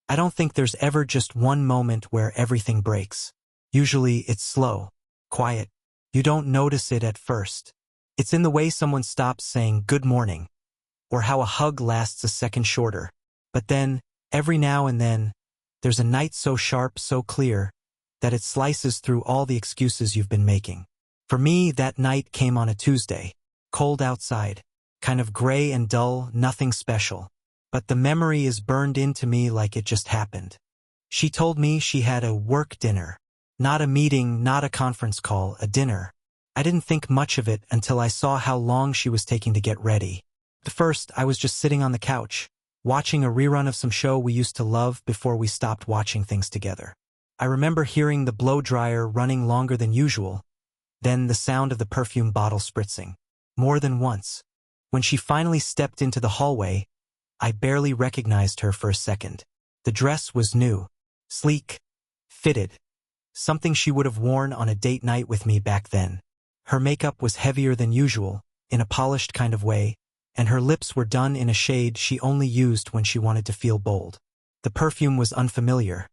I don't think there's ever just one moment where everything breaks. Usually it's slow, quiet. You don't notice it at first. It's in the way someone stops saying good morning, or how a hug lasts a second shorter. But then, every now and then, there's a night so sharp, so clear, that it slices through all the excuses you've been making. For me, that night came on a Tuesday. Cold outside, kind of gray and dull, nothing special. But the memory is burned into me like it just happened. She told me she had a work dinner. Not a meeting, not a conference call, a dinner. I didn't think much of it until I saw how long she was taking to get ready. At first, I was just sitting on the couch, watching a rerun of some show we used to love before we stopped watching things together. I remember hearing the blow dryer running longer than usual, then the sound of the perfume bottle spritzing. More than once. When she finally stepped into the hallway, I barely recognized her for a second. The dress was new, sleek, fitted, something she would have worn on a date night with me back then. Her makeup was heavier than usual, in a polished kind of way, and her lips were done in a shade she only used when she wanted to feel bold. The perfume was unfamiliar.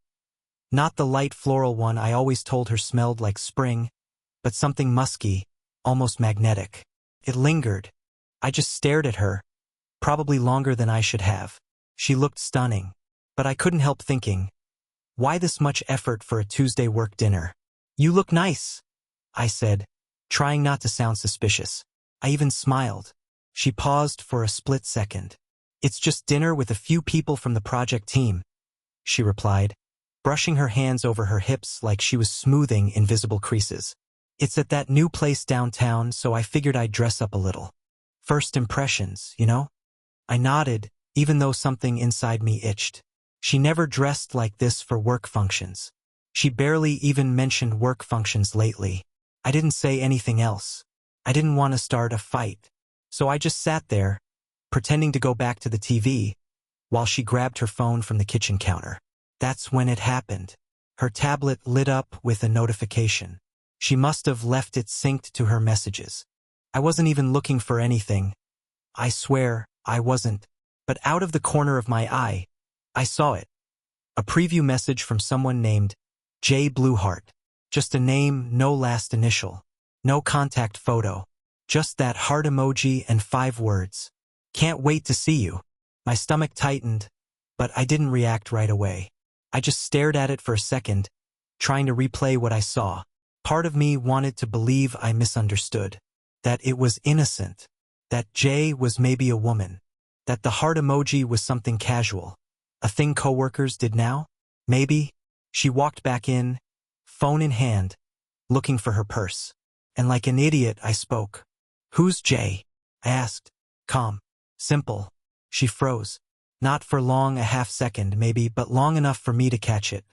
Not the light floral one I always told her smelled like spring, but something musky, almost magnetic. It lingered. I just stared at her, probably longer than I should have. She looked stunning, but I couldn't help thinking, why this much effort for a Tuesday work dinner? You look nice, I said, trying not to sound suspicious. I even smiled. She paused for a split second. It's just dinner with a few people from the project team, she replied, brushing her hands over her hips like she was smoothing invisible creases. It's at that new place downtown, so I figured I'd dress up a little. First impressions, you know? I nodded, even though something inside me itched. She never dressed like this for work functions. She barely even mentioned work functions lately. I didn't say anything else. I didn't want to start a fight. So I just sat there, pretending to go back to the TV, while she grabbed her phone from the kitchen counter. That's when it happened. Her tablet lit up with a notification. She must have left it synced to her messages. I wasn't even looking for anything. I swear, I wasn't. But out of the corner of my eye, I saw it. A preview message from someone named J. Blueheart. Just a name, no last initial. No contact photo. Just that heart emoji and 5 words. Can't wait to see you. My stomach tightened, but I didn't react right away. I just stared at it for a second, trying to replay what I saw. Part of me wanted to believe I misunderstood. That it was innocent. That J was maybe a woman. That the heart emoji was something casual. A thing coworkers did now? Maybe. She walked back in, phone in hand, looking for her purse. And like an idiot, I spoke. Who's J? I asked. Calm. Simple. She froze. Not for long, a half second maybe, but long enough for me to catch it.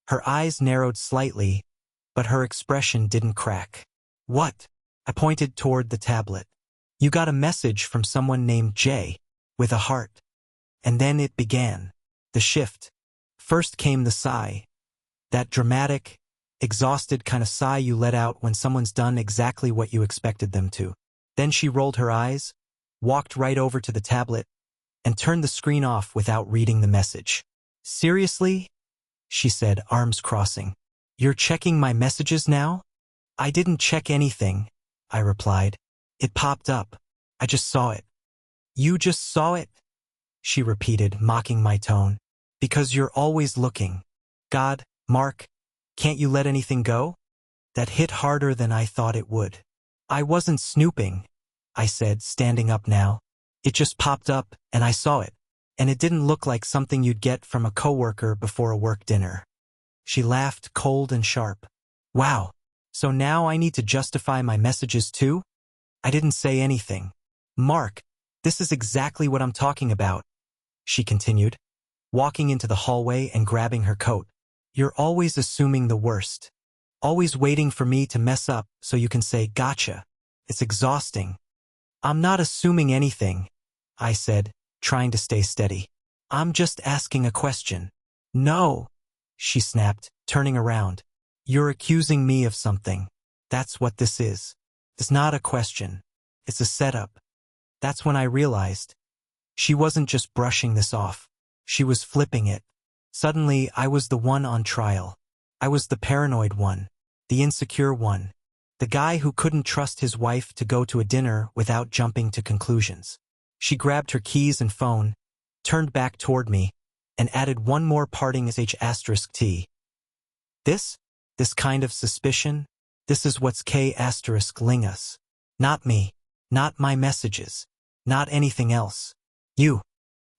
Her eyes narrowed slightly, but her expression didn't crack. What? I pointed toward the tablet. You got a message from someone named J, with a heart. And then it began. The shift. First came the sigh. That dramatic, exhausted kind of sigh you let out when someone's done exactly what you expected them to. Then she rolled her eyes, walked right over to the tablet, and turned the screen off without reading the message. Seriously? She said, arms crossing. You're checking my messages now? I didn't check anything, I replied. It popped up. I just saw it. You just saw it? She repeated, mocking my tone. Because you're always looking. God, Mark, can't you let anything go? That hit harder than I thought it would. I wasn't snooping, I said, standing up now. It just popped up, and I saw it. And it didn't look like something you'd get from a coworker before a work dinner. She laughed, cold and sharp. Wow, so now I need to justify my messages too? I didn't say anything. Mark, this is exactly what I'm talking about, she continued, walking into the hallway and grabbing her coat. You're always assuming the worst. Always waiting for me to mess up so you can say, gotcha. It's exhausting. I'm not assuming anything, I said, trying to stay steady. I'm just asking a question. No, she snapped, turning around. You're accusing me of something. That's what this is. It's not a question. It's a setup. That's when I realized. She wasn't just brushing this off. She was flipping it. Suddenly, I was the one on trial. I was the paranoid one, the insecure one, the guy who couldn't trust his wife to go to a dinner without jumping to conclusions. She grabbed her keys and phone, turned back toward me, and added one more parting *T. This kind of suspicion, this is what's *ling us. Not me, not my messages, not anything else. You.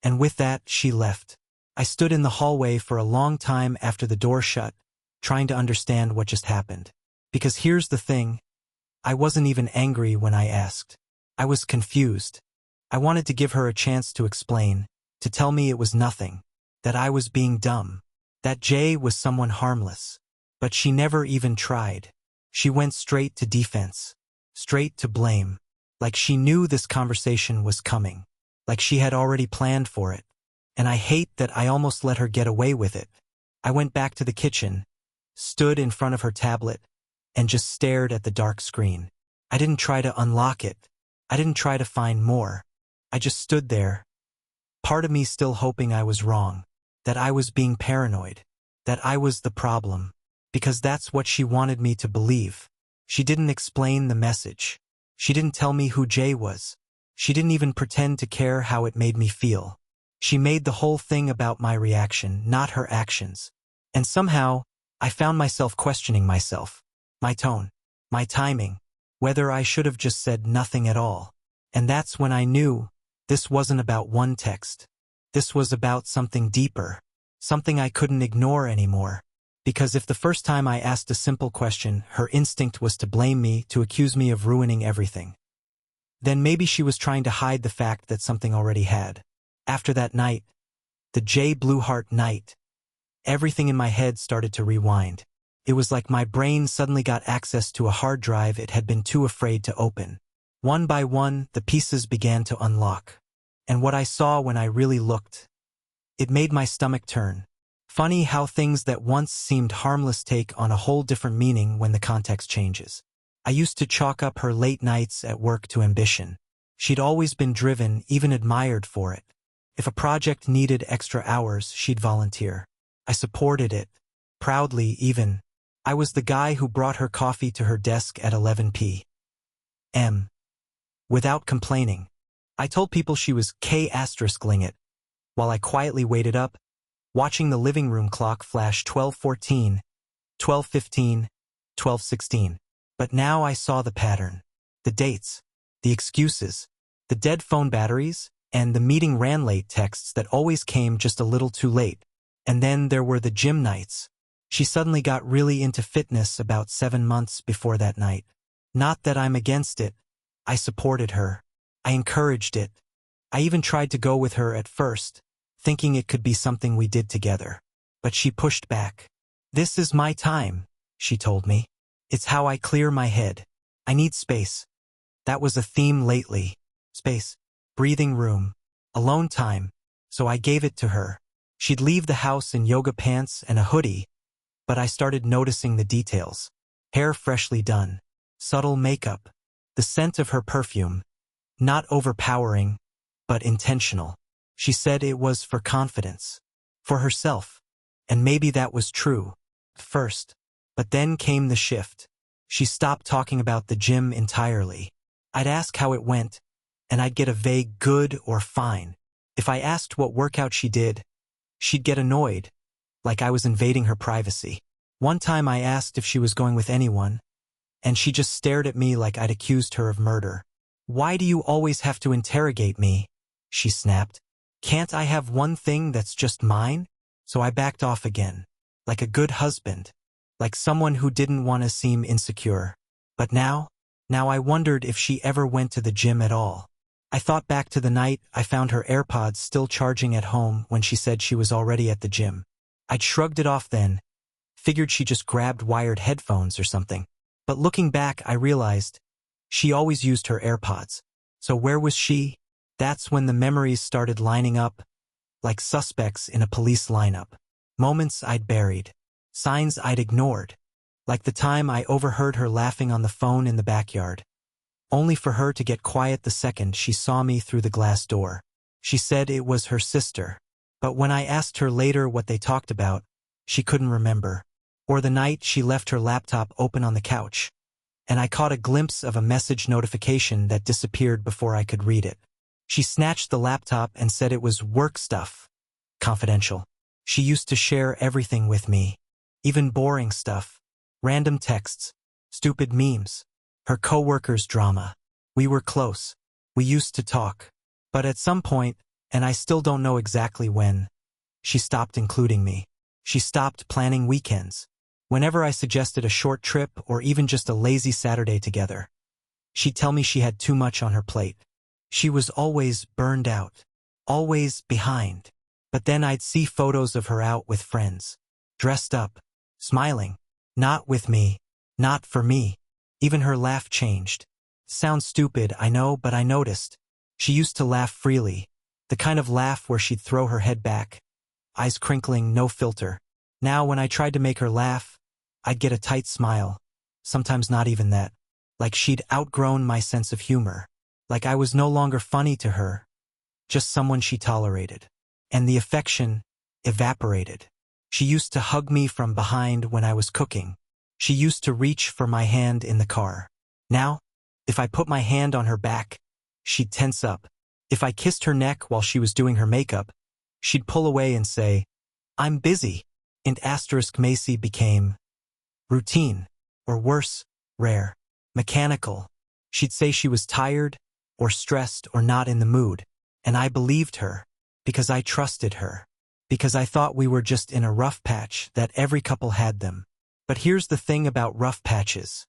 And with that, she left. I stood in the hallway for a long time after the door shut, trying to understand what just happened. Because here's the thing, I wasn't even angry when I asked. I was confused. I wanted to give her a chance to explain, to tell me it was nothing, that I was being dumb, that Jay was someone harmless. But she never even tried. She went straight to defense, straight to blame, like she knew this conversation was coming, like she had already planned for it. And I hate that I almost let her get away with it. I went back to the kitchen, stood in front of her tablet, and just stared at the dark screen. I didn't try to unlock it. I didn't try to find more. I just stood there, part of me still hoping I was wrong, that I was being paranoid, that I was the problem. Because that's what she wanted me to believe. She didn't explain the message. She didn't tell me who Jay was. She didn't even pretend to care how it made me feel. She made the whole thing about my reaction, not her actions. And somehow, I found myself questioning myself, my tone, my timing, whether I should have just said nothing at all. And that's when I knew this wasn't about one text. This was about something deeper, something I couldn't ignore anymore. Because if the first time I asked a simple question, her instinct was to blame me, to accuse me of ruining everything, then maybe she was trying to hide the fact that something already had. After that night, the J. Blueheart night, everything in my head started to rewind. It was like my brain suddenly got access to a hard drive it had been too afraid to open. One by one, the pieces began to unlock. And what I saw when I really looked, it made my stomach turn. Funny how things that once seemed harmless take on a whole different meaning when the context changes. I used to chalk up her late nights at work to ambition. She'd always been driven, even admired for it. If a project needed extra hours, she'd volunteer. I supported it, proudly even. I was the guy who brought her coffee to her desk at 11 p.m. without complaining. I told people she was *ling it, while I quietly waited up, watching the living room clock flash 12:14, 12:15, 12:16. But now I saw the pattern. The dates, the excuses, the dead phone batteries, and the meeting ran late texts that always came just a little too late. And then there were the gym nights. She suddenly got really into fitness about 7 months before that night. Not that I'm against it. I supported her. I encouraged it. I even tried to go with her at first, thinking it could be something we did together. But she pushed back. "This is my time," she told me. "It's how I clear my head. I need space." That was a theme lately. Space, breathing room, alone time. So I gave it to her. She'd leave the house in yoga pants and a hoodie, but I started noticing the details. Hair freshly done, subtle makeup, the scent of her perfume, not overpowering, but intentional. She said it was for confidence, for herself, and maybe that was true, at first. But then came the shift. She stopped talking about the gym entirely. I'd ask how it went, and I'd get a vague good or fine. If I asked what workout she did, she'd get annoyed, like I was invading her privacy. One time I asked if she was going with anyone, and she just stared at me like I'd accused her of murder. "Why do you always have to interrogate me?" she snapped. "Can't I have one thing that's just mine?" So I backed off again, like a good husband, like someone who didn't want to seem insecure. But now I wondered if she ever went to the gym at all. I thought back to the night I found her AirPods still charging at home when she said she was already at the gym. I'd shrugged it off then, figured she just grabbed wired headphones or something. But looking back, I realized she always used her AirPods. So where was she? That's when the memories started lining up, like suspects in a police lineup. Moments I'd buried, signs I'd ignored, like the time I overheard her laughing on the phone in the backyard, only for her to get quiet the second she saw me through the glass door. She said it was her sister, But when I asked her later what they talked about, she couldn't remember. Or the night she left her laptop open on the couch, and I caught a glimpse of a message notification that disappeared before I could read it. She snatched the laptop and said it was work stuff. Confidential. She used to share everything with me. Even boring stuff. Random texts. Stupid memes. Her coworkers' drama. We were close. We used to talk. But at some point, and I still don't know exactly when, she stopped including me. She stopped planning weekends. Whenever I suggested a short trip or even just a lazy Saturday together, she'd tell me she had too much on her plate. She was always burned out. Always behind. But then I'd see photos of her out with friends. Dressed up. Smiling. Not with me. Not for me. Even her laugh changed. Sounds stupid, I know, but I noticed. She used to laugh freely. The kind of laugh where she'd throw her head back. Eyes crinkling, no filter. Now when I tried to make her laugh, I'd get a tight smile. Sometimes not even that. Like she'd outgrown my sense of humor. Like I was no longer funny to her. Just someone she tolerated. And the affection evaporated. She used to hug me from behind when I was cooking. She used to reach for my hand in the car. Now, if I put my hand on her back, she'd tense up. If I kissed her neck while she was doing her makeup, she'd pull away and say, "I'm busy." And * Macy became routine, or worse, rare, mechanical. She'd say she was tired, or stressed, or not in the mood, and I believed her, because I trusted her, because I thought we were just in a rough patch, that every couple had them. But here's the thing about rough patches.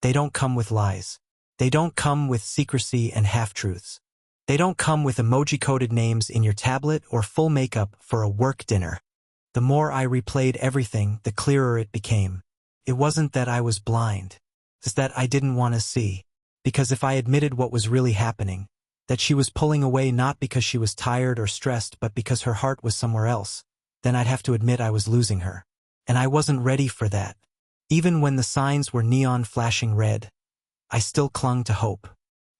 They don't come with lies. They don't come with secrecy and half-truths. They don't come with emoji-coded names in your tablet or full makeup for a work dinner. The more I replayed everything, the clearer it became. It wasn't that I was blind. It's that I didn't want to see. Because if I admitted what was really happening, that she was pulling away not because she was tired or stressed but because her heart was somewhere else, then I'd have to admit I was losing her. And I wasn't ready for that. Even when the signs were neon flashing red, I still clung to hope.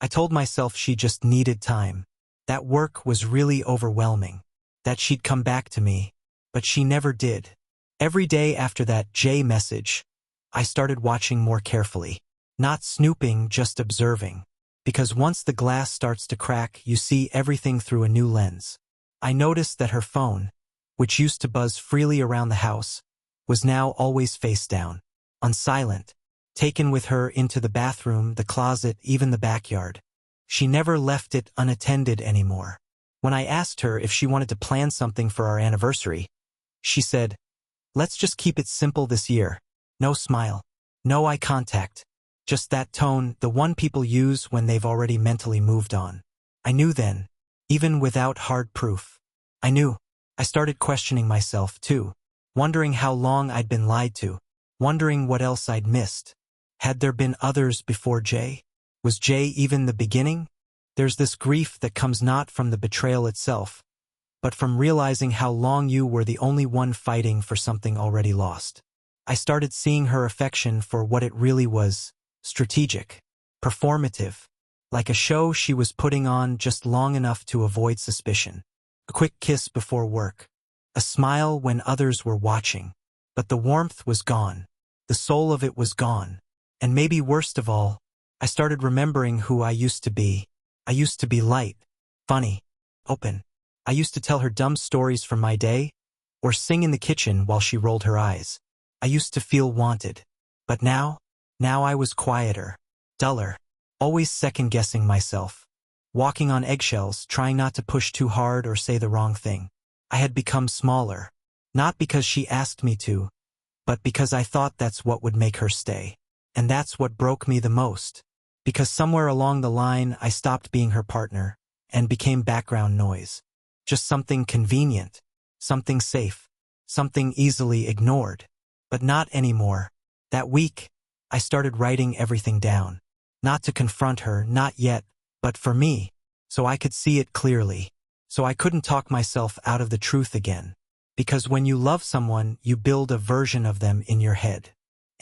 I told myself she just needed time. That work was really overwhelming. That she'd come back to me. But she never did. Every day after that J message, I started watching more carefully. Not snooping, just observing. Because once the glass starts to crack, you see everything through a new lens. I noticed that her phone, which used to buzz freely around the house, was now always face down, on silent, taken with her into the bathroom, the closet, even the backyard. She never left it unattended anymore. When I asked her if she wanted to plan something for our anniversary, she said, "Let's just keep it simple this year. No smile. No eye contact. Just that tone, the one people use when they've already mentally moved on." I knew then, even without hard proof. I knew. I started questioning myself, too. Wondering how long I'd been lied to. Wondering what else I'd missed. Had there been others before Jay? Was Jay even the beginning? There's this grief that comes not from the betrayal itself, but from realizing how long you were the only one fighting for something already lost. I started seeing her affection for what it really was: strategic, performative, like a show she was putting on just long enough to avoid suspicion. A quick kiss before work. A smile when others were watching. But the warmth was gone. The soul of it was gone. And maybe worst of all, I started remembering who I used to be. I used to be light, funny, open. I used to tell her dumb stories from my day, or sing in the kitchen while she rolled her eyes. I used to feel wanted. But now I was quieter, duller, always second-guessing myself, walking on eggshells, trying not to push too hard or say the wrong thing. I had become smaller, not because she asked me to, but because I thought that's what would make her stay. And that's what broke me the most, because somewhere along the line I stopped being her partner and became background noise. Just something convenient, something safe, something easily ignored. But not anymore. That week, I started writing everything down. Not to confront her, not yet, but for me, so I could see it clearly. So I couldn't talk myself out of the truth again. Because when you love someone, you build a version of them in your head.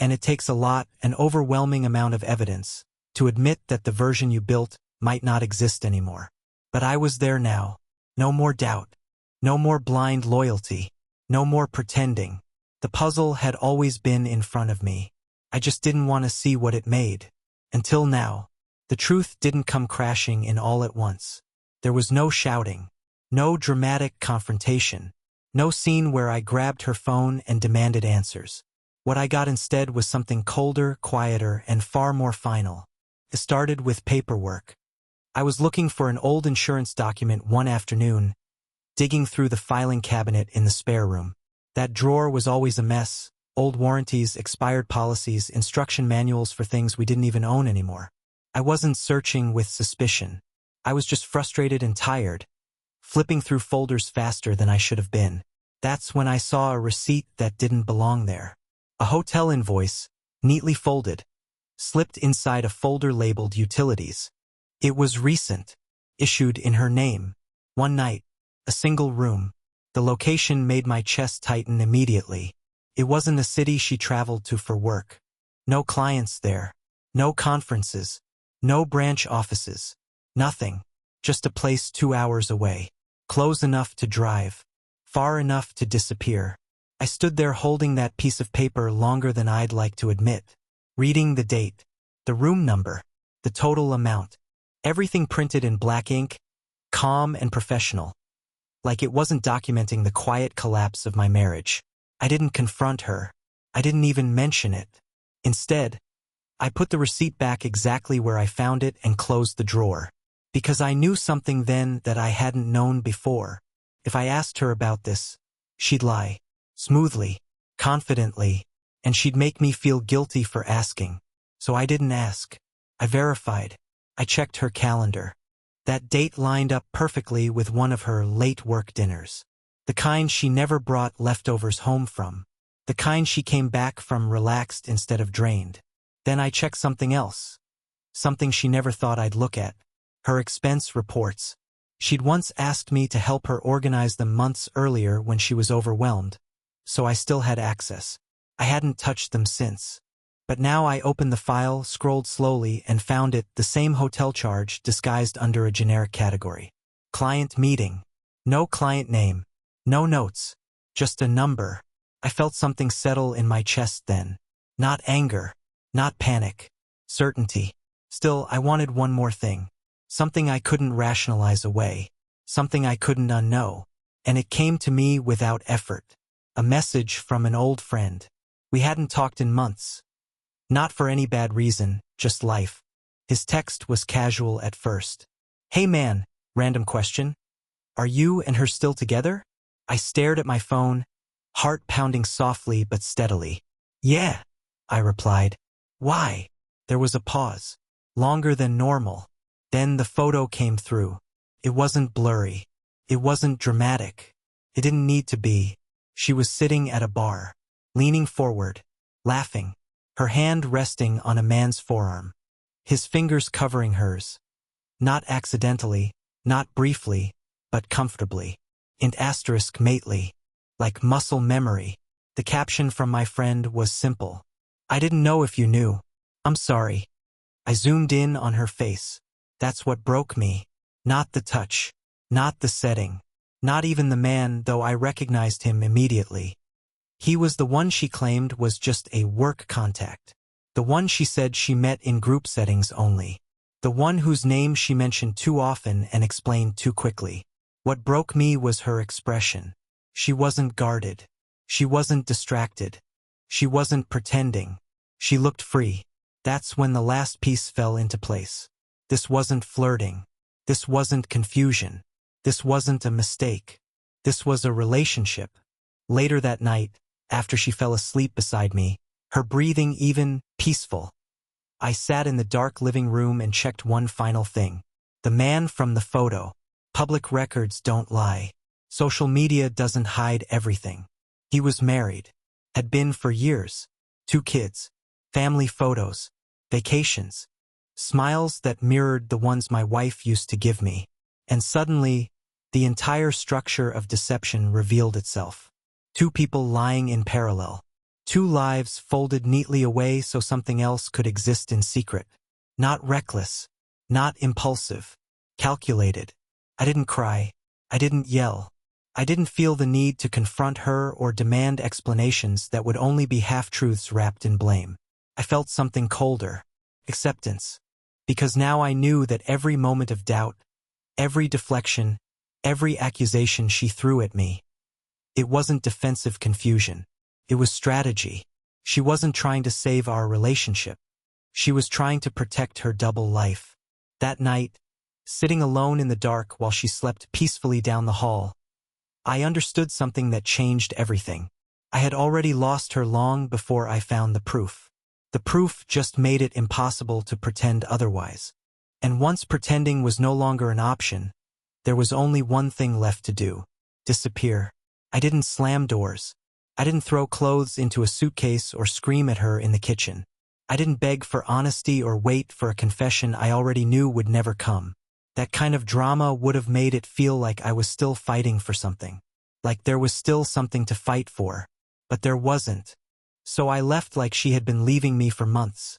And it takes a lot, an overwhelming amount of evidence, to admit that the version you built might not exist anymore. But I was there now. No more doubt. No more blind loyalty. No more pretending. The puzzle had always been in front of me. I just didn't want to see what it made. Until now. The truth didn't come crashing in all at once. There was no shouting. No dramatic confrontation. No scene where I grabbed her phone and demanded answers. What I got instead was something colder, quieter, and far more final. It started with paperwork. I was looking for an old insurance document one afternoon, digging through the filing cabinet in the spare room. That drawer was always a mess. Old warranties, expired policies, instruction manuals for things we didn't even own anymore. I wasn't searching with suspicion. I was just frustrated and tired, flipping through folders faster than I should have been. That's when I saw a receipt that didn't belong there. A hotel invoice, neatly folded, slipped inside a folder labeled Utilities. It was recent, issued in her name. One night, a single room. The location made my chest tighten immediately. It wasn't a city she traveled to for work. No clients there. No conferences. No branch offices. Nothing. Just a place 2 hours away. Close enough to drive. Far enough to disappear. I stood there holding that piece of paper longer than I'd like to admit. Reading the date. The room number. The total amount. Everything printed in black ink. Calm and professional. Like it wasn't documenting the quiet collapse of my marriage. I didn't confront her. I didn't even mention it. Instead, I put the receipt back exactly where I found it and closed the drawer. Because I knew something then that I hadn't known before. If I asked her about this, she'd lie. Smoothly, confidently, and she'd make me feel guilty for asking. So I didn't ask. I verified. I checked her calendar. That date lined up perfectly with one of her late work dinners. The kind she never brought leftovers home from. The kind she came back from relaxed instead of drained. Then I checked something else. Something she never thought I'd look at. Her expense reports. She'd once asked me to help her organize them months earlier when she was overwhelmed. So I still had access. I hadn't touched them since. But now I opened the file, scrolled slowly, and found it, the same hotel charge disguised under a generic category. Client meeting. No client name. No notes. Just a number. I felt something settle in my chest then. Not anger. Not panic. Certainty. Still, I wanted one more thing. Something I couldn't rationalize away. Something I couldn't unknow. And it came to me without effort. A message from an old friend. We hadn't talked in months. Not for any bad reason, just life. His text was casual at first. "Hey man," random question. "Are you and her still together?" I stared at my phone, heart pounding softly but steadily. "Yeah," I replied. "Why?" There was a pause. Longer than normal. Then the photo came through. It wasn't blurry. It wasn't dramatic. It didn't need to be. She was sitting at a bar, leaning forward, laughing, her hand resting on a man's forearm, his fingers covering hers. Not accidentally, not briefly, but comfortably. And asterisk mately, like muscle memory. The caption from my friend was simple. "I didn't know if you knew. I'm sorry." I zoomed in on her face. That's what broke me. Not the touch. Not the setting. Not even the man, though I recognized him immediately. He was the one she claimed was just a work contact. The one she said she met in group settings only. The one whose name she mentioned too often and explained too quickly. What broke me was her expression. She wasn't guarded. She wasn't distracted. She wasn't pretending. She looked free. That's when the last piece fell into place. This wasn't flirting. This wasn't confusion. This wasn't a mistake. This was a relationship. Later that night, after she fell asleep beside me, her breathing even, peaceful, I sat in the dark living room and checked one final thing. The man from the photo. Public records don't lie. Social media doesn't hide everything. He was married. Had been for years. 2 kids. Family photos. Vacations. Smiles that mirrored the ones my wife used to give me. And suddenly, the entire structure of deception revealed itself. 2 people lying in parallel. 2 lives folded neatly away so something else could exist in secret. Not reckless. Not impulsive. Calculated. I didn't cry. I didn't yell. I didn't feel the need to confront her or demand explanations that would only be half-truths wrapped in blame. I felt something colder. Acceptance. Because now I knew that every moment of doubt, every deflection, every accusation she threw at me, it wasn't defensive confusion. It was strategy. She wasn't trying to save our relationship. She was trying to protect her double life. That night, sitting alone in the dark while she slept peacefully down the hall, I understood something that changed everything. I had already lost her long before I found the proof. The proof just made it impossible to pretend otherwise. And once pretending was no longer an option, there was only one thing left to do: disappear. I didn't slam doors. I didn't throw clothes into a suitcase or scream at her in the kitchen. I didn't beg for honesty or wait for a confession I already knew would never come. That kind of drama would have made it feel like I was still fighting for something. Like there was still something to fight for. But there wasn't. So I left like she had been leaving me for months.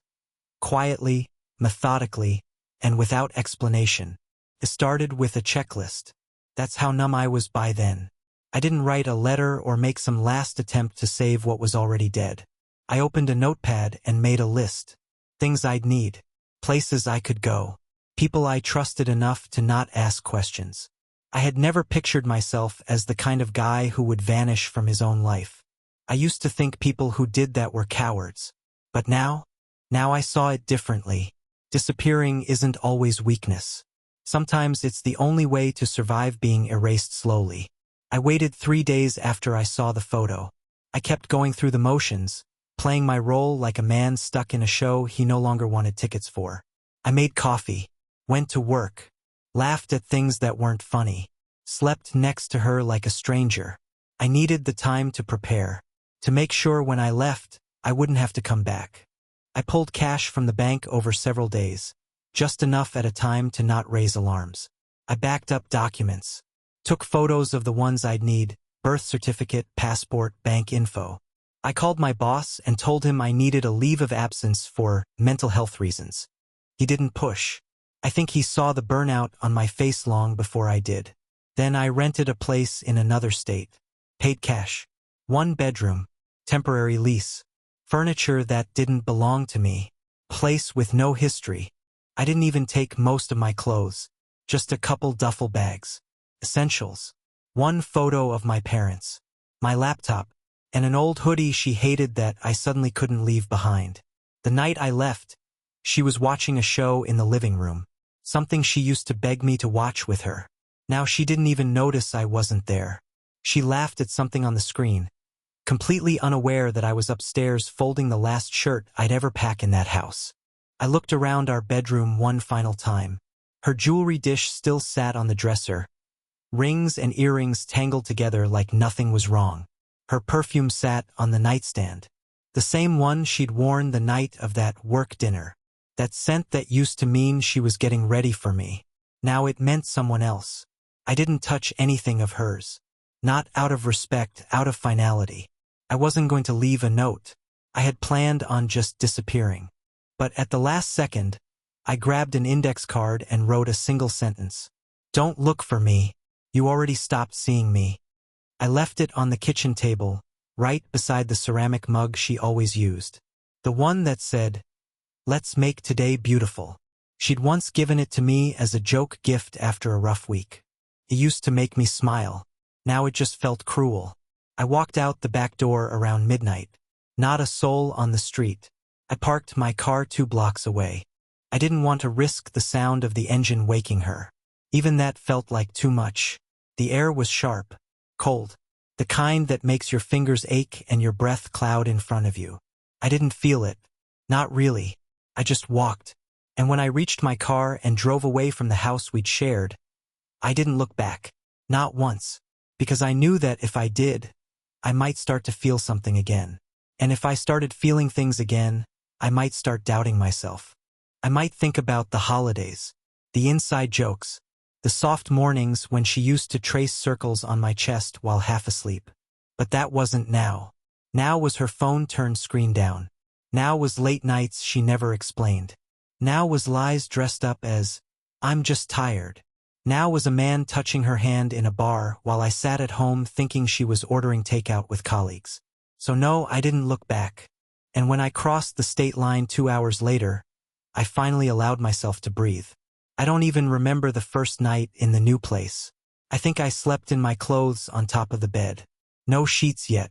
Quietly, methodically, and without explanation. It started with a checklist. That's how numb I was by then. I didn't write a letter or make some last attempt to save what was already dead. I opened a notepad and made a list. Things I'd need. Places I could go. People I trusted enough to not ask questions. I had never pictured myself as the kind of guy who would vanish from his own life. I used to think people who did that were cowards. But now I saw it differently. Disappearing isn't always weakness. Sometimes it's the only way to survive being erased slowly. I waited 3 days after I saw the photo. I kept going through the motions, playing my role like a man stuck in a show he no longer wanted tickets for. I made coffee, went to work, laughed at things that weren't funny, slept next to her like a stranger. I needed the time to prepare, to make sure when I left, I wouldn't have to come back. I pulled cash from the bank over several days, just enough at a time to not raise alarms. I backed up documents, took photos of the ones I'd need: birth certificate, passport, bank info. I called my boss and told him I needed a leave of absence for mental health reasons. He didn't push. I think he saw the burnout on my face long before I did. Then I rented a place in another state. Paid cash. 1 bedroom. Temporary lease. Furniture that didn't belong to me. Place with no history. I didn't even take most of my clothes. Just a couple duffel bags. Essentials. 1 photo of my parents. My laptop. And an old hoodie she hated that I suddenly couldn't leave behind. The night I left, she was watching a show in the living room. Something she used to beg me to watch with her. Now she didn't even notice I wasn't there. She laughed at something on the screen, completely unaware that I was upstairs folding the last shirt I'd ever pack in that house. I looked around our bedroom one final time. Her jewelry dish still sat on the dresser, rings and earrings tangled together like nothing was wrong. Her perfume sat on the nightstand, the same one she'd worn the night of that work dinner. That scent that used to mean she was getting ready for me. Now it meant someone else. I didn't touch anything of hers. Not out of respect, out of finality. I wasn't going to leave a note. I had planned on just disappearing. But at the last second, I grabbed an index card and wrote a single sentence. "Don't look for me. You already stopped seeing me." I left it on the kitchen table, right beside the ceramic mug she always used. The one that said, "Let's make today beautiful." She'd once given it to me as a joke gift after a rough week. It used to make me smile. Now it just felt cruel. I walked out the back door around midnight. Not a soul on the street. I parked my car 2 blocks away. I didn't want to risk the sound of the engine waking her. Even that felt like too much. The air was sharp, cold, the kind that makes your fingers ache and your breath cloud in front of you. I didn't feel it. Not really. I just walked. And when I reached my car and drove away from the house we'd shared, I didn't look back. Not once. Because I knew that if I did, I might start to feel something again. And if I started feeling things again, I might start doubting myself. I might think about the holidays, the inside jokes, the soft mornings when she used to trace circles on my chest while half asleep. But that wasn't now. Now was her phone turned screen down. Now was late nights she never explained. Now was lies dressed up as, "I'm just tired." Now was a man touching her hand in a bar while I sat at home thinking she was ordering takeout with colleagues. So no, I didn't look back. And when I crossed the state line 2 hours later, I finally allowed myself to breathe. I don't even remember the first night in the new place. I think I slept in my clothes on top of the bed. No sheets yet.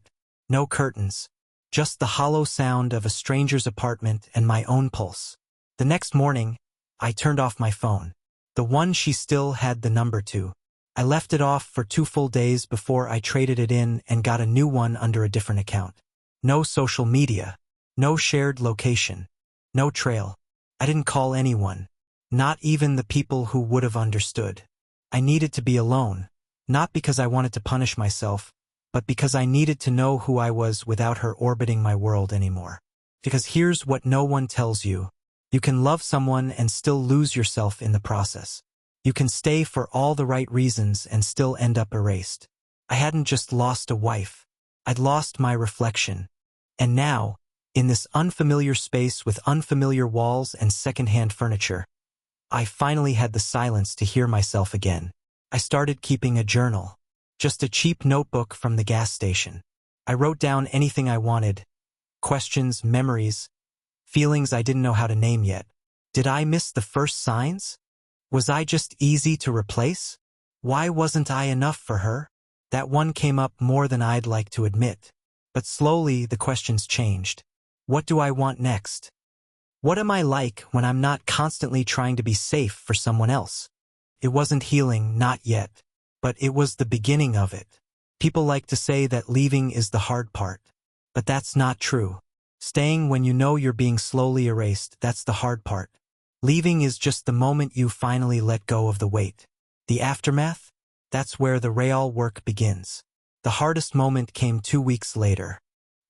No curtains. Just the hollow sound of a stranger's apartment and my own pulse. The next morning, I turned off my phone. The one she still had the number to. I left it off for 2 full days before I traded it in and got a new one under a different account. No social media. No shared location. No trail. I didn't call anyone. Not even the people who would have understood. I needed to be alone. Not because I wanted to punish myself, but because I needed to know who I was without her orbiting my world anymore. Because here's what no one tells you. You can love someone and still lose yourself in the process. You can stay for all the right reasons and still end up erased. I hadn't just lost a wife. I'd lost my reflection. And now, in this unfamiliar space with unfamiliar walls and secondhand furniture, I finally had the silence to hear myself again. I started keeping a journal. Just a cheap notebook from the gas station. I wrote down anything I wanted. Questions, memories, feelings I didn't know how to name yet. Did I miss the first signs? Was I just easy to replace? Why wasn't I enough for her? That one came up more than I'd like to admit. But slowly the questions changed. What do I want next? What am I like when I'm not constantly trying to be safe for someone else? It wasn't healing, not yet. But it was the beginning of it. People like to say that leaving is the hard part. But that's not true. Staying when you know you're being slowly erased, that's the hard part. Leaving is just the moment you finally let go of the weight. The aftermath? That's where the real work begins. The hardest moment came 2 weeks later.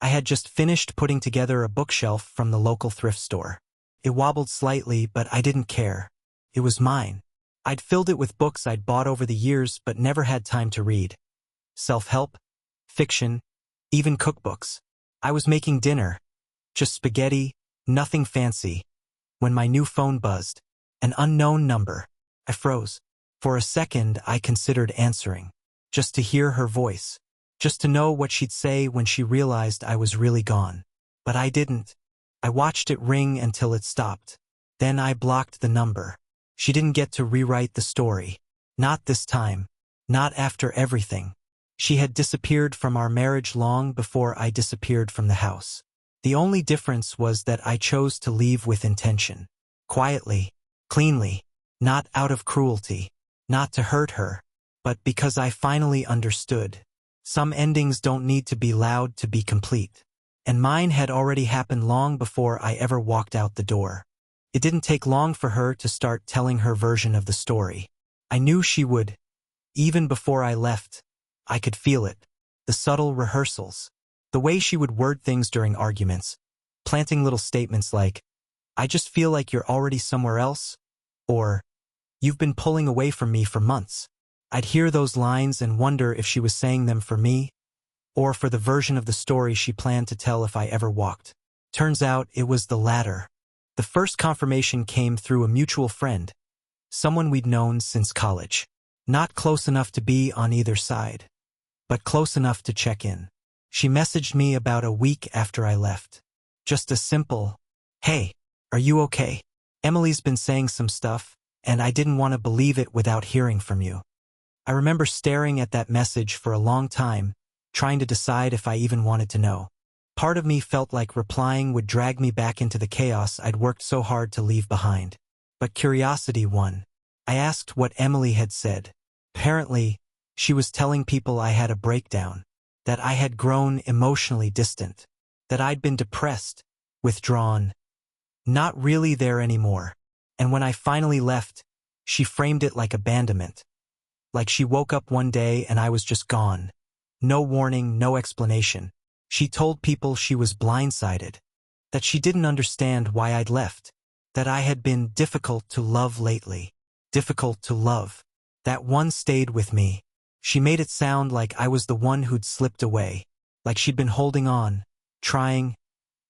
I had just finished putting together a bookshelf from the local thrift store. It wobbled slightly, but I didn't care. It was mine. I'd filled it with books I'd bought over the years but never had time to read. Self-help, fiction, even cookbooks. I was making dinner. Just spaghetti, nothing fancy. When my new phone buzzed, an unknown number, I froze. For a second, I considered answering. Just to hear her voice. Just to know what she'd say when she realized I was really gone. But I didn't. I watched it ring until it stopped. Then I blocked the number. She didn't get to rewrite the story. Not this time. Not after everything. She had disappeared from our marriage long before I disappeared from the house. The only difference was that I chose to leave with intention. Quietly, cleanly, not out of cruelty, not to hurt her, but because I finally understood. Some endings don't need to be loud to be complete. And mine had already happened long before I ever walked out the door. It didn't take long for her to start telling her version of the story. I knew she would. Even before I left, I could feel it. The subtle rehearsals. The way she would word things during arguments, planting little statements like, "I just feel like you're already somewhere else," or, "You've been pulling away from me for months." I'd hear those lines and wonder if she was saying them for me, or for the version of the story she planned to tell if I ever walked. Turns out it was the latter. The first confirmation came through a mutual friend, someone we'd known since college. Not close enough to be on either side, but close enough to check in. She messaged me about a week after I left. Just a simple, "Hey, are you okay? Emily's been saying some stuff, and I didn't want to believe it without hearing from you." I remember staring at that message for a long time, trying to decide if I even wanted to know. Part of me felt like replying would drag me back into the chaos I'd worked so hard to leave behind. But curiosity won. I asked what Emily had said. Apparently, she was telling people I had a breakdown, that I had grown emotionally distant, that I'd been depressed, withdrawn, not really there anymore. And when I finally left, she framed it like abandonment. Like she woke up one day and I was just gone. No warning, no explanation. She told people she was blindsided, that she didn't understand why I'd left, that I had been difficult to love lately. Difficult to love. That one stayed with me. She made it sound like I was the one who'd slipped away, like she'd been holding on, trying,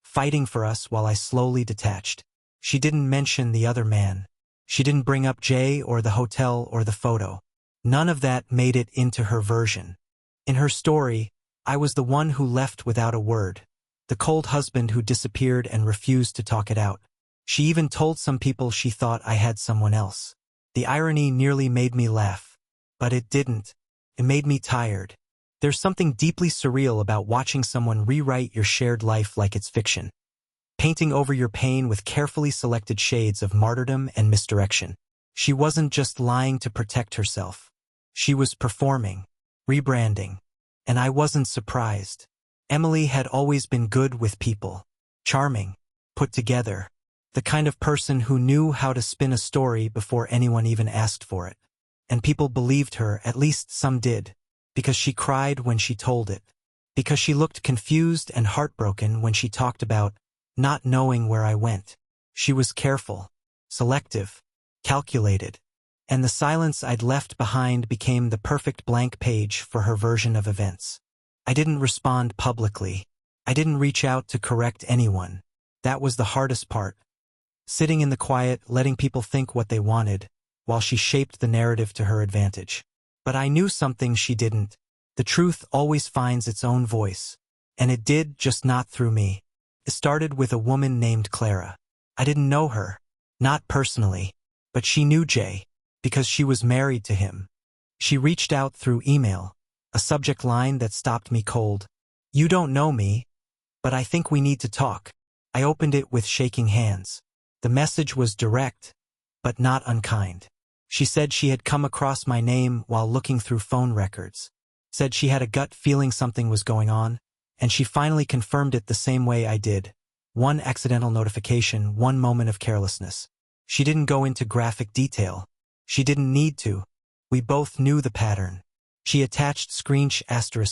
fighting for us while I slowly detached. She didn't mention the other man. She didn't bring up Jay or the hotel or the photo. None of that made it into her version. In her story, I was the one who left without a word, the cold husband who disappeared and refused to talk it out. She even told some people she thought I had someone else. The irony nearly made me laugh. But it didn't. It made me tired. There's something deeply surreal about watching someone rewrite your shared life like it's fiction, painting over your pain with carefully selected shades of martyrdom and misdirection. She wasn't just lying to protect herself. She was performing, rebranding. And I wasn't surprised. Emily had always been good with people. Charming, put together. The kind of person who knew how to spin a story before anyone even asked for it. And people believed her, at least some did, because she cried when she told it, because she looked confused and heartbroken when she talked about not knowing where I went. She was careful, selective, calculated, and the silence I'd left behind became the perfect blank page for her version of events. I didn't respond publicly. I didn't reach out to correct anyone. That was the hardest part. Sitting in the quiet, letting people think what they wanted, while she shaped the narrative to her advantage. But I knew something she didn't. The truth always finds its own voice. And it did, just not through me. It started with a woman named Clara. I didn't know her. Not personally. But she knew Jay, because she was married to him. She reached out through email, a subject line that stopped me cold. "You don't know me, but I think we need to talk." I opened it with shaking hands. The message was direct, but not unkind. She said she had come across my name while looking through phone records, said she had a gut feeling something was going on, and she finally confirmed it the same way I did. One accidental notification, one moment of carelessness. She didn't go into graphic detail. She didn't need to. We both knew the pattern. She attached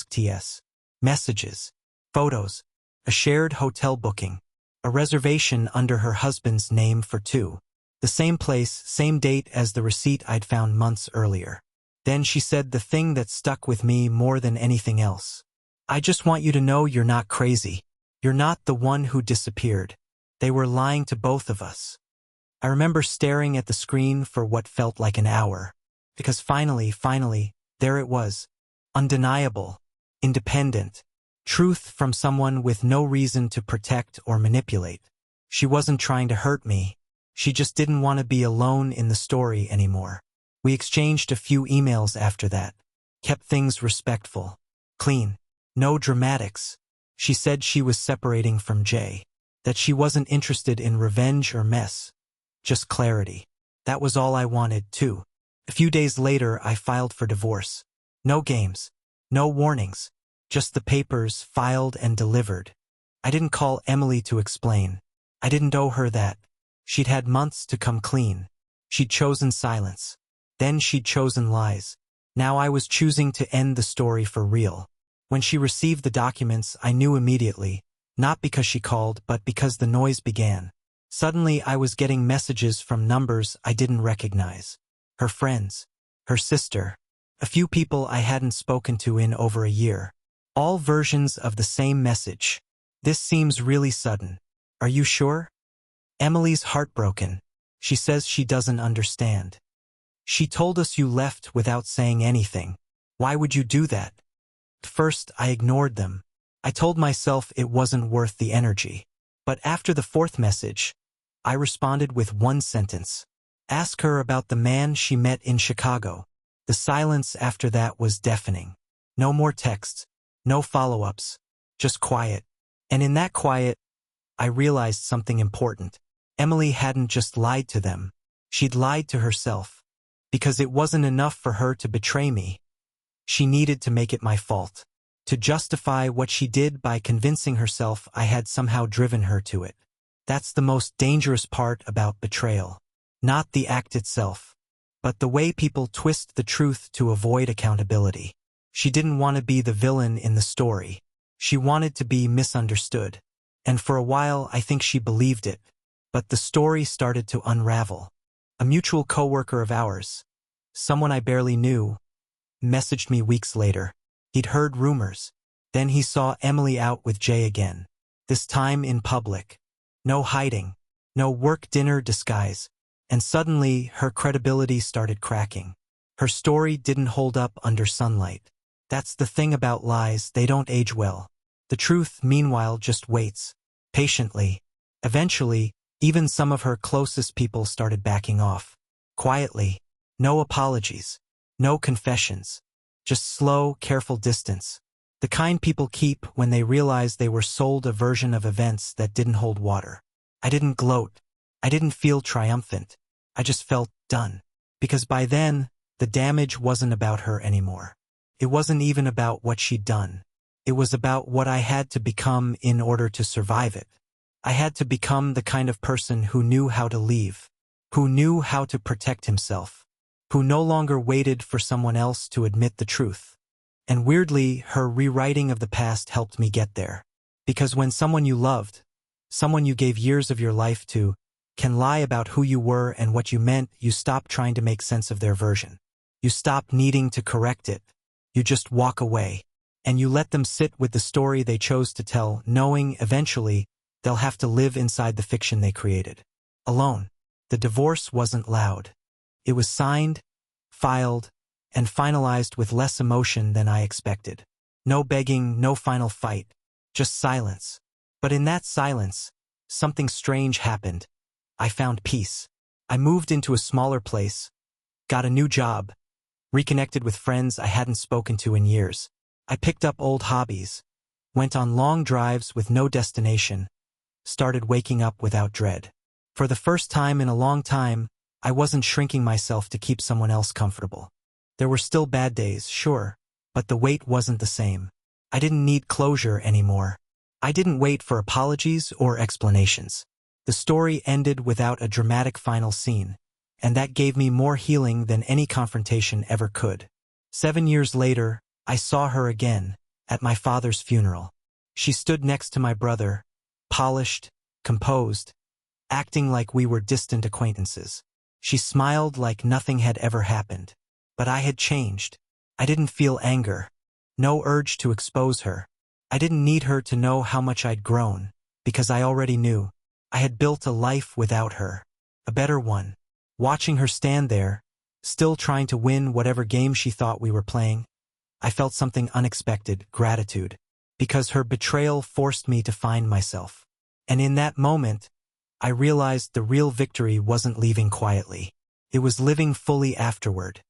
*TS, messages, photos, a shared hotel booking, a reservation under her husband's name for two. The same place, same date as the receipt I'd found months earlier. Then she said the thing that stuck with me more than anything else. "I just want you to know you're not crazy. You're not the one who disappeared. They were lying to both of us." I remember staring at the screen for what felt like an hour. Because finally, there it was. Undeniable, independent, truth from someone with no reason to protect or manipulate. She wasn't trying to hurt me. She just didn't want to be alone in the story anymore. We exchanged a few emails after that. Kept things respectful. Clean. No dramatics. She said she was separating from Jay. That she wasn't interested in revenge or mess. Just clarity. That was all I wanted, too. A few days later, I filed for divorce. No games. No warnings. Just the papers filed and delivered. I didn't call Emily to explain. I didn't owe her that. She'd had months to come clean. She'd chosen silence. Then she'd chosen lies. Now I was choosing to end the story for real. When she received the documents, I knew immediately, not because she called, but because the noise began. Suddenly I was getting messages from numbers I didn't recognize. Her friends. Her sister. A few people I hadn't spoken to in over a year. All versions of the same message. "This seems really sudden. Are you sure?" Emily's heartbroken. She says she doesn't understand. "She told us you left without saying anything. Why would you do that?" At first, I ignored them. I told myself it wasn't worth the energy. But after the fourth message, I responded with one sentence. Ask her about the man she met in Chicago. The silence after that was deafening. No more texts. No follow-ups. Just quiet. And in that quiet, I realized something important. Emily hadn't just lied to them. She'd lied to herself. Because it wasn't enough for her to betray me. She needed to make it my fault. To justify what she did by convincing herself I had somehow driven her to it. That's the most dangerous part about betrayal. Not the act itself, but the way people twist the truth to avoid accountability. She didn't want to be the villain in the story. She wanted to be misunderstood. And for a while, I think she believed it. But the story started to unravel. A mutual coworker of ours, someone I barely knew, messaged me weeks later. He'd heard rumors. Then he saw Emily out with Jay again. This time in public. No hiding. No work dinner disguise. And suddenly, her credibility started cracking. Her story didn't hold up under sunlight. That's the thing about lies, they don't age well. The truth, meanwhile, just waits. Patiently. Eventually, even some of her closest people started backing off. Quietly. No apologies. No confessions. Just slow, careful distance. The kind people keep when they realize they were sold a version of events that didn't hold water. I didn't gloat. I didn't feel triumphant. I just felt done. Because by then, the damage wasn't about her anymore. It wasn't even about what she'd done. It was about what I had to become in order to survive it. I had to become the kind of person who knew how to leave, who knew how to protect himself, who no longer waited for someone else to admit the truth. And weirdly, her rewriting of the past helped me get there. Because when someone you loved, someone you gave years of your life to, can lie about who you were and what you meant, you stop trying to make sense of their version. You stop needing to correct it. You just walk away. And you let them sit with the story they chose to tell, knowing eventually they'll have to live inside the fiction they created. Alone. The divorce wasn't loud. It was signed, filed, and finalized with less emotion than I expected. No begging, no final fight. Just silence. But in that silence, something strange happened. I found peace. I moved into a smaller place, got a new job, reconnected with friends I hadn't spoken to in years. I picked up old hobbies, went on long drives with no destination, started waking up without dread. For the first time in a long time, I wasn't shrinking myself to keep someone else comfortable. There were still bad days, sure, but the weight wasn't the same. I didn't need closure anymore. I didn't wait for apologies or explanations. The story ended without a dramatic final scene, and that gave me more healing than any confrontation ever could. 7 years later, I saw her again, at my father's funeral. She stood next to my brother, polished, composed, acting like we were distant acquaintances. She smiled like nothing had ever happened. But I had changed. I didn't feel anger. No urge to expose her. I didn't need her to know how much I'd grown, because I already knew. I had built a life without her. A better one. Watching her stand there, still trying to win whatever game she thought we were playing, I felt something unexpected, gratitude, because her betrayal forced me to find myself. And in that moment, I realized the real victory wasn't leaving quietly. It was living fully afterward.